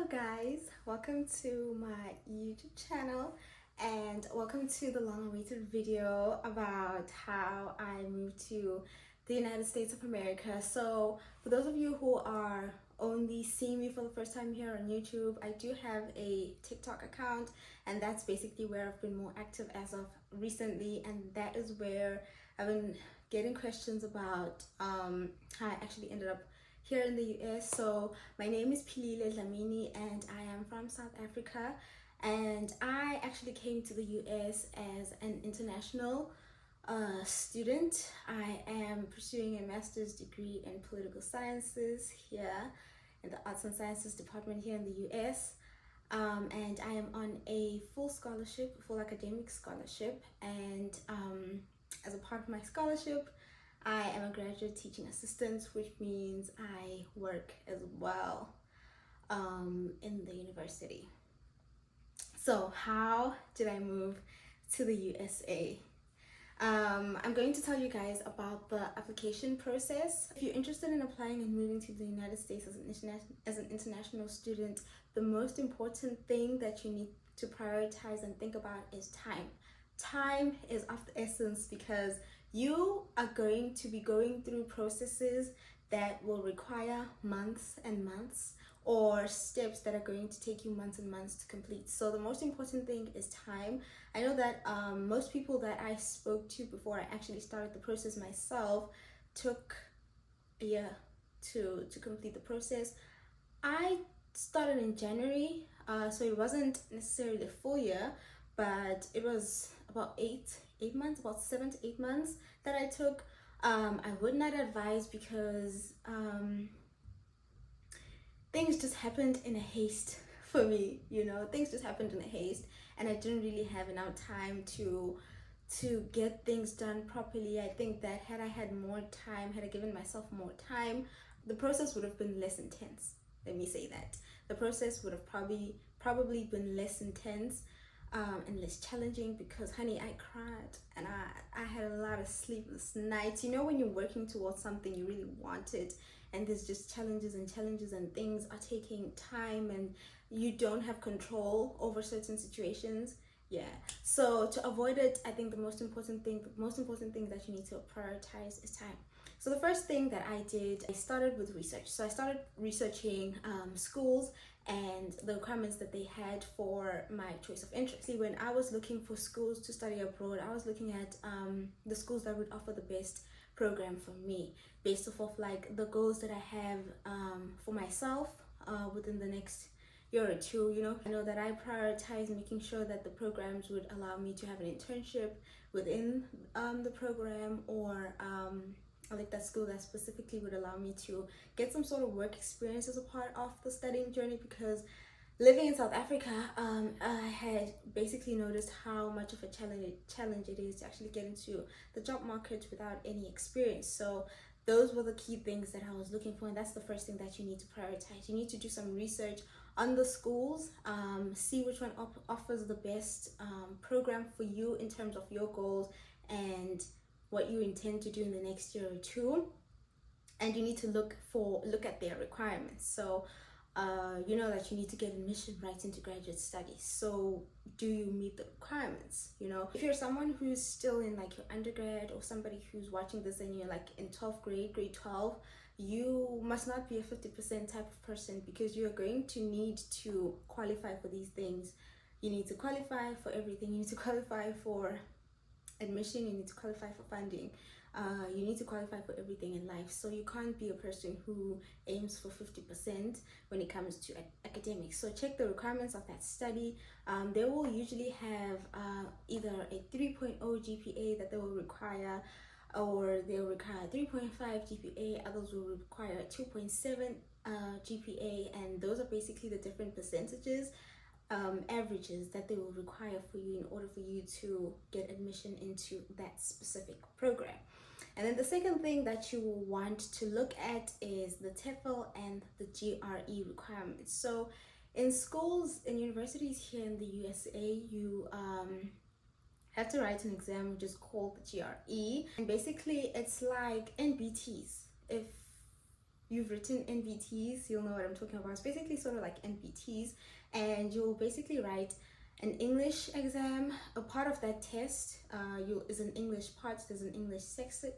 Hello guys, welcome to my YouTube channel and welcome to the long-awaited video about how I moved to the United States of America. So for those of you who are only seeing me for the first time here on YouTube, I do have a TikTok account, and that's basically where I've been more active as of recently, and that is where I've been getting questions about how I actually ended up here in the US. So my name is Pilile Dlamini and I am from South Africa, and I actually came to the US as an international student. I am pursuing a master's degree in political sciences here in the Arts and Sciences department here in the US. And I am on a full scholarship, full academic scholarship, and as a part of my scholarship, I am a graduate teaching assistant, which means I work as well in the university. So how did I move to the USA? I'm going to tell you guys about the application process. If you're interested in applying and moving to the United States as an international student, the most important thing that you need to prioritize and think about is time. Time is of the essence because you are going to be going through processes that will require months and months, or steps that are going to take you months and months to complete. So the most important thing is time. I know that most people that I spoke to before I actually started the process myself took a year to complete the process. I started in January, so it wasn't necessarily a full year, but it was about eight months, about 7 to 8 months that I took. I would not advise because things just happened in a haste for me, things just happened in a haste, and I didn't really have enough time to get things done properly. I think that had I had more time, had I given myself more time, the process would have been less intense. Let me say that. The process would have probably been less intense and less challenging, because honey, I cried and I had a lot of sleepless nights. When you're working towards something you really wanted, and there's just challenges and things are taking time and you don't have control over certain situations. Yeah, so to avoid it, I think the most important thing that you need to prioritize is time. So the first thing that I did, I started with research. So I started researching schools and the requirements that they had for my choice of interest. See, when I was looking for schools to study abroad, I was looking at the schools that would offer the best program for me, based off of like the goals that I have for myself within the next year or two. I know that I prioritize making sure that the programs would allow me to have an internship within the program, or I like that school that specifically would allow me to get some sort of work experience as a part of the studying journey, because living in South Africa, I had basically noticed how much of a challenge it is to actually get into the job market without any experience. So those were the key things that I was looking for, and that's the first thing that you need to prioritize. You need to do some research on the schools, see which one offers the best program for you in terms of your goals and what you intend to do in the next year or two. And you need to look at their requirements. So you know that you need to get admission right into graduate studies. So do you meet the requirements? If you're someone who's still in like your undergrad, or somebody who's watching this and you're like in 12th grade, grade 12, you must not be a 50% type of person, because you're going to need to qualify for these things. You need to qualify for everything. You need to qualify for admission, you need to qualify for funding, you need to qualify for everything in life. So you can't be a person who aims for 50% when it comes to academics. So check the requirements of that study. They will usually have either a 3.0 GPA that they will require, or they'll require 3.5 GPA. Others will require 2.7 GPA, and those are basically the different percentages, averages that they will require for you in order for you to get admission into that specific program. And then the second thing that you will want to look at is the TOEFL and the GRE requirements. So in schools and universities here in the USA, you have to write an exam which is called the GRE, and basically it's like NBTs, if you've written NVTs, you'll know what I'm talking about. It's basically sort of like NVTs, and you'll basically write an English exam. A part of that test is an English part. There's an English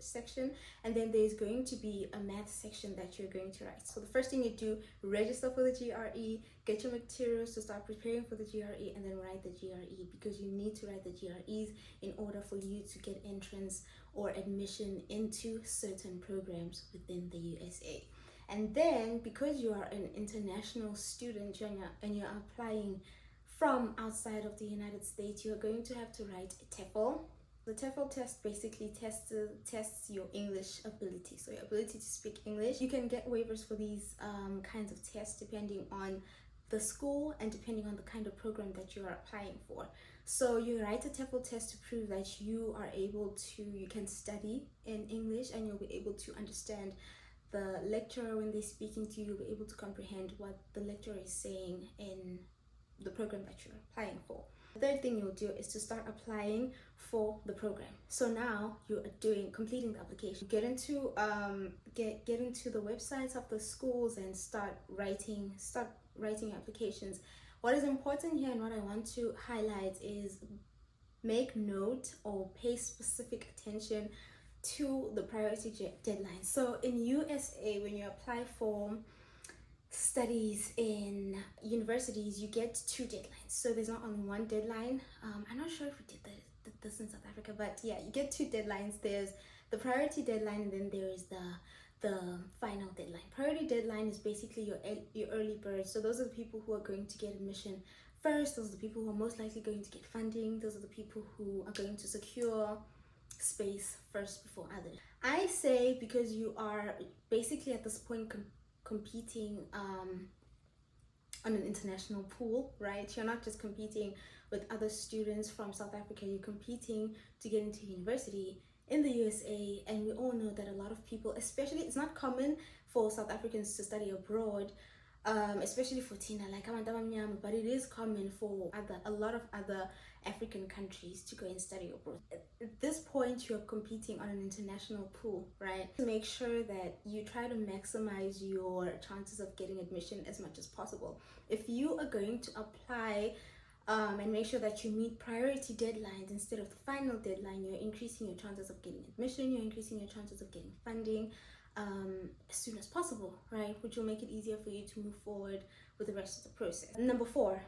section, and then there's going to be a math section that you're going to write. So the first thing you do, register for the GRE, get your materials to start preparing for the GRE, and then write the GRE, because you need to write the GREs in order for you to get entrance or admission into certain programs within the USA. And then because you are an international student and you're applying from outside of the United States, you're going to have to write a TOEFL. The TOEFL test basically tests your English ability, so your ability to speak English. You can get waivers for these kinds of tests depending on the school and depending on the kind of program that you are applying for. So you write a TOEFL test to prove that you can study in English, and you'll be able to understand the lecturer when they're speaking to you. You'll be able to comprehend what the lecturer is saying in the program that you're applying for. The third thing you'll do is to start applying for the program. So now you are completing the application. Get into the websites of the schools and start writing applications. What is important here and what I want to highlight is make note or pay specific attention to the priority deadline. So in USA, when you apply for studies in universities, you get 2 deadlines. So there's not only one deadline. I'm not sure if we did this in South Africa, but yeah, you get 2 deadlines. There's the priority deadline, and then there is the final deadline. Priority deadline is basically your early bird. So those are the people who are going to get admission first. Those are the people who are most likely going to get funding. Those are the people who are going to secure space first before others. I say, because you are basically at this point competing on an international pool, right? You're not just competing with other students from South Africa, you're competing to get into university in the USA. And we all know that a lot of people, especially, it's not common for South Africans to study abroad, especially for Tina, like but it is common for a lot of other African countries to go and study abroad. At this point, you're competing on an international pool, right? To make sure that you try to maximize your chances of getting admission as much as possible. If you are going to apply and make sure that you meet priority deadlines instead of the final deadline, you're increasing your chances of getting admission, you're increasing your chances of getting funding as soon as possible, right? Which will make it easier for you to move forward with the rest of the process. Number 4,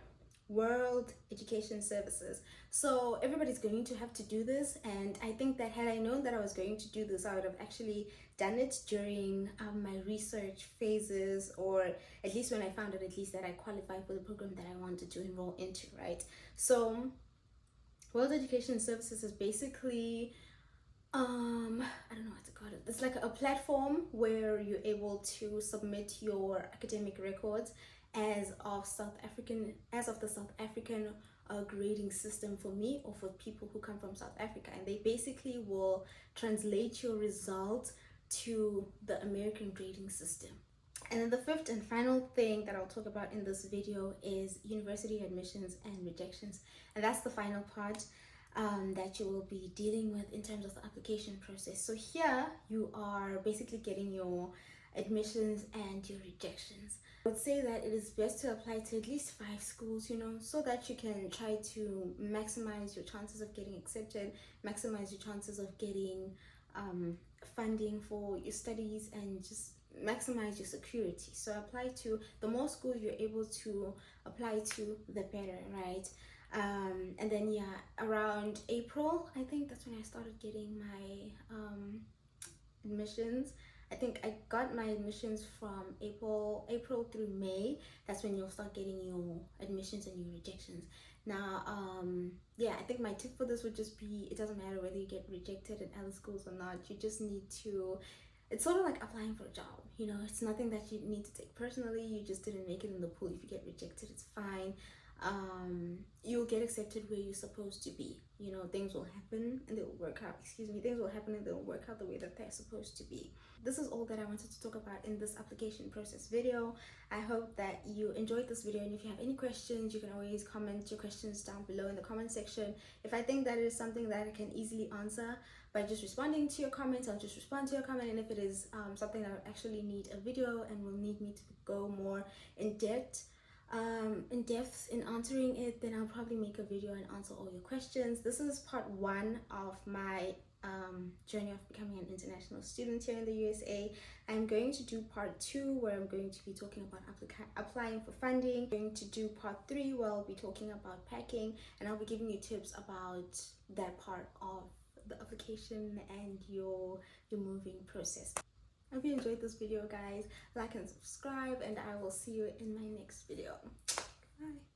World Education Services. So everybody's going to have to do this, and I think that had I known that I was going to do this, I would have actually done it during my research phases, or at least when I found out at least that I qualified for the program that I wanted to enroll into, right? So World Education Services is basically I don't know what to call it. It's like a platform where you're able to submit your academic records as of the South African grading system for me, or for people who come from South Africa, and they basically will translate your results to the American grading system. And then the 5th and final thing that I'll talk about in this video is university admissions and rejections, and that's the final part that you will be dealing with in terms of the application process. So here you are basically getting your admissions and your rejections. I would say that it is best to apply to at least 5 schools, so that you can try to maximize your chances of getting accepted, maximize your chances of getting funding for your studies, and just maximize your security. So apply to the more schools you're able to apply to, the better, right? And then around April, I think that's when I started getting my admissions. I think I got my admissions from April through May. That's when you'll start getting your admissions and your rejections. Now, I think my tip for this would just be, it doesn't matter whether you get rejected in other schools or not. You just need to, it's sort of like applying for a job, it's nothing that you need to take personally. You just didn't make it in the pool. If you get rejected, it's fine. you'll get accepted where you're supposed to be. You know, things will happen and they'll work out. Excuse me, things will happen and they'll work out the way that they're supposed to be. This is all that I wanted to talk about in this application process video. I hope that you enjoyed this video, and if you have any questions, you can always comment your questions down below in the comment section. If I think that it is something that I can easily answer by just responding to your comments, I'll just respond to your comment. And if it is something that will actually need a video and will need me to go more in depth in answering it, then I'll probably make a video and answer all your questions. This is part 1 of my journey of becoming an international student here in the USA. I'm going to do part 2 where I'm going to be talking about applying for funding. I'm going to do part 3 where I'll be talking about packing, and I'll be giving you tips about that part of the application and your moving process. I hope you enjoyed this video, guys. Like and subscribe, and I will see you in my next video. Bye.